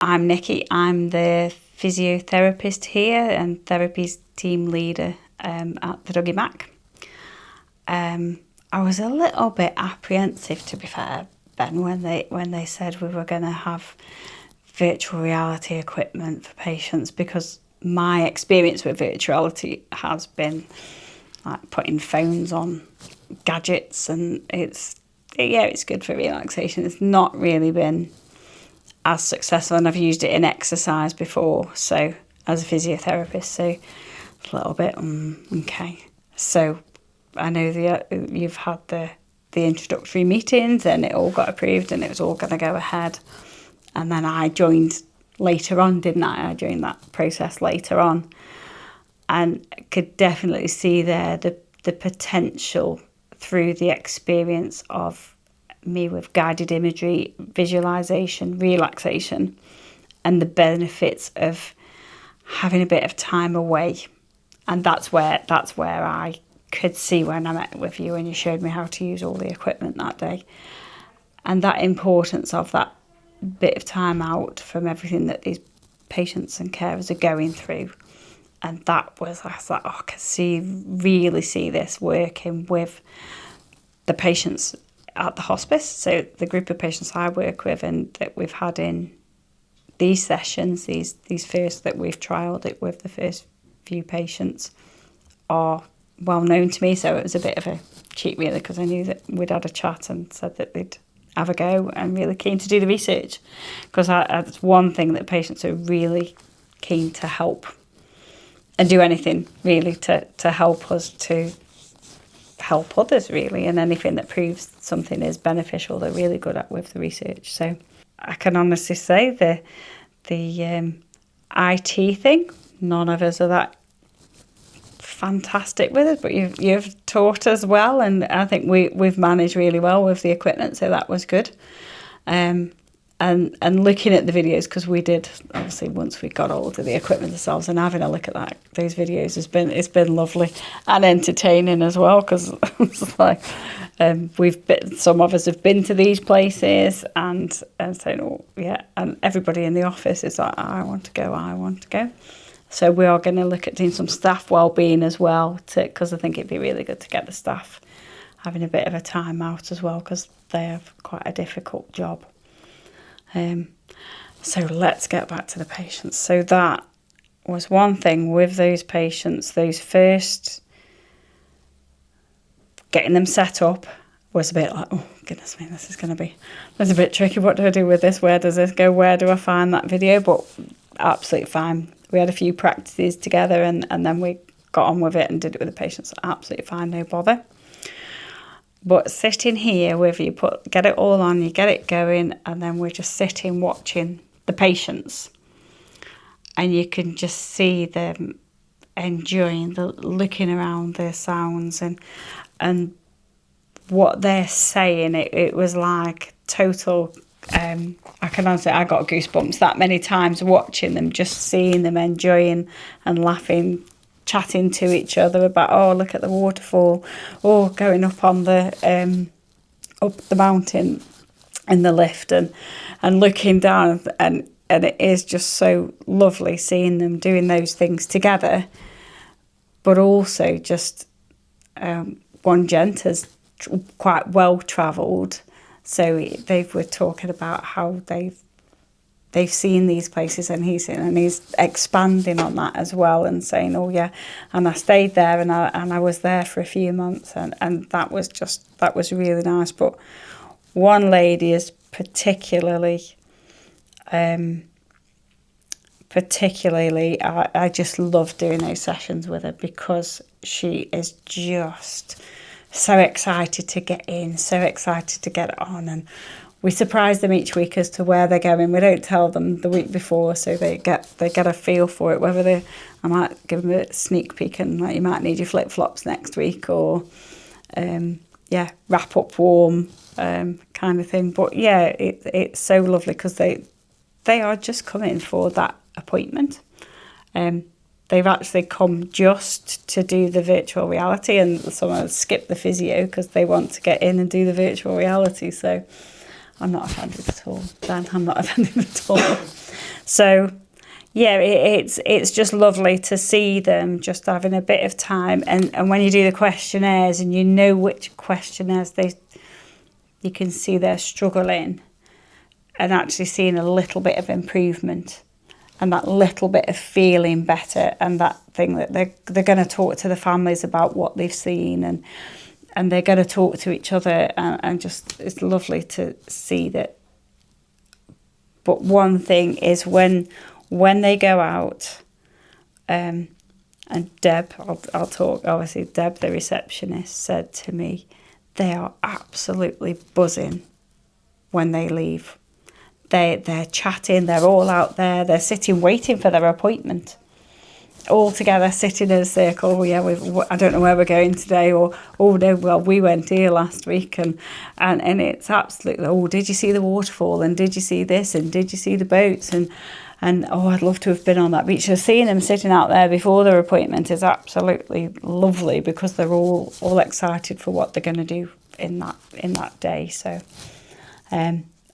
I'm Nikki. I'm the physiotherapist here and therapies team leader at the Dougie Mac. I was a little bit apprehensive, to be fair, Ben, when they said we were going to have virtual reality equipment for patients, because my experience with virtual reality has been like putting phones on gadgets, and it's good for relaxation. It's not really been as successful, and I've used it in exercise before, so as a physiotherapist, so a little bit okay. So I know you've had the introductory meetings and it all got approved and it was all going to go ahead, and then I joined later on, didn't I? I joined that process later on, and could definitely see there the potential through the experience of me with guided imagery, visualization, relaxation, and the benefits of having a bit of time away. And that's where I could see when I met with you and you showed me how to use all the equipment that day, and that importance of that bit of time out from everything that these patients and carers are going through. And that was, I was like, I can really see this working with the patients at the hospice. So the group of patients I work with and that we've had in these sessions, these first that we've trialled it with, the first few patients, are well known to me. So it was a bit of a cheat really, because I knew that we'd had a chat and said that they'd have a go and really keen to do the research, because that's one thing that patients are really keen to help and do anything really to help us to help others really, and anything that proves something is beneficial they're really good at with the research. So I can honestly say the IT thing, none of us are that fantastic with it, but you've taught us well, and I think we've managed really well with the equipment, so that was good. And looking at the videos, because we did obviously once we got hold of the equipment ourselves, and having a look at those videos it's been lovely and entertaining as well, because it's like some of us have been to these places and saying, oh yeah, and everybody in the office is like, I want to go. So we are going to look at doing some staff wellbeing as well, because I think it'd be really good to get the staff having a bit of a time out as well, because they have quite a difficult job. So let's get back to the patients. So that was one thing with those patients, those first, getting them set up was a bit like, oh goodness me, this a bit tricky. What do I do with this? Where does this go? Where do I find that video? But absolutely fine. We had a few practices together and then we got on with it and did it with the patients. Absolutely fine, no bother. But sitting here with you, get it all on, you get it going, and then we're just sitting watching the patients, and you can just see them enjoying looking around their sounds and what they're saying. It was like total. I can honestly, I got goosebumps that many times watching them, just seeing them enjoying and laughing, chatting to each other about, oh, look at the waterfall, or going up on up the mountain in the lift, and looking down, and it is just so lovely seeing them doing those things together. But also just one gent is quite well travelled, so they were talking about how they've seen these places, and he's expanding on that as well, and saying, oh yeah, and I stayed there and I was there for a few months, and that was really nice. But one lady is particularly I just love doing those sessions with her, because she is just so excited to get in, so excited to get on, and we surprise them each week as to where they're going. We don't tell them the week before, so they get a feel for it. Whether I might give them a sneak peek, and like, you might need your flip flops next week, or wrap up warm kind of thing. But yeah, it's so lovely, because they are just coming for that appointment. They've actually come just to do the virtual reality, and some of them skip the physio because they want to get in and do the virtual reality. So I'm not offended at all, Dan. I'm not offended at all. So yeah, it's just lovely to see them just having a bit of time, and when you do the questionnaires and you know which questionnaires you can see they're struggling, and actually seeing a little bit of improvement, and that little bit of feeling better, and that thing that they're going to talk to the families about what they've seen, and they're going to talk to each other, and just it's lovely to see that. But one thing is when they go out, and Deb, I'll talk, obviously Deb, the receptionist, said to me, they are absolutely buzzing when they leave. They're chatting, they're all out there, they're sitting waiting for their appointment, all together sitting in a circle. Oh, yeah, I don't know where we're going today, or oh no, well, we went here last week, and it's absolutely, oh, did you see the waterfall, and did you see this, and did you see the boats, and oh, I'd love to have been on that beach. So seeing them sitting out there before their appointment is absolutely lovely, because they're all excited for what they're going to do in that day. So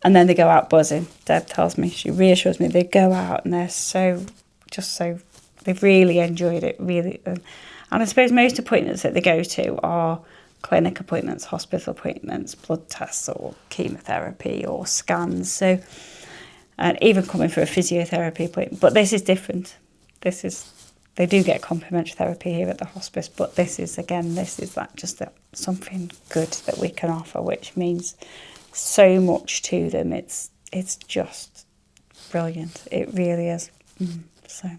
and then they go out buzzing. Deb tells me, she reassures me, they go out and they're so they've really enjoyed it, really. And I suppose most appointments that they go to are clinic appointments, hospital appointments, blood tests or chemotherapy or scans. So, and even coming for a physiotherapy appointment. But this is different. They do get complementary therapy here at the hospice, but this is like just something good that we can offer, which means so much to them. It's just brilliant. It really is. So.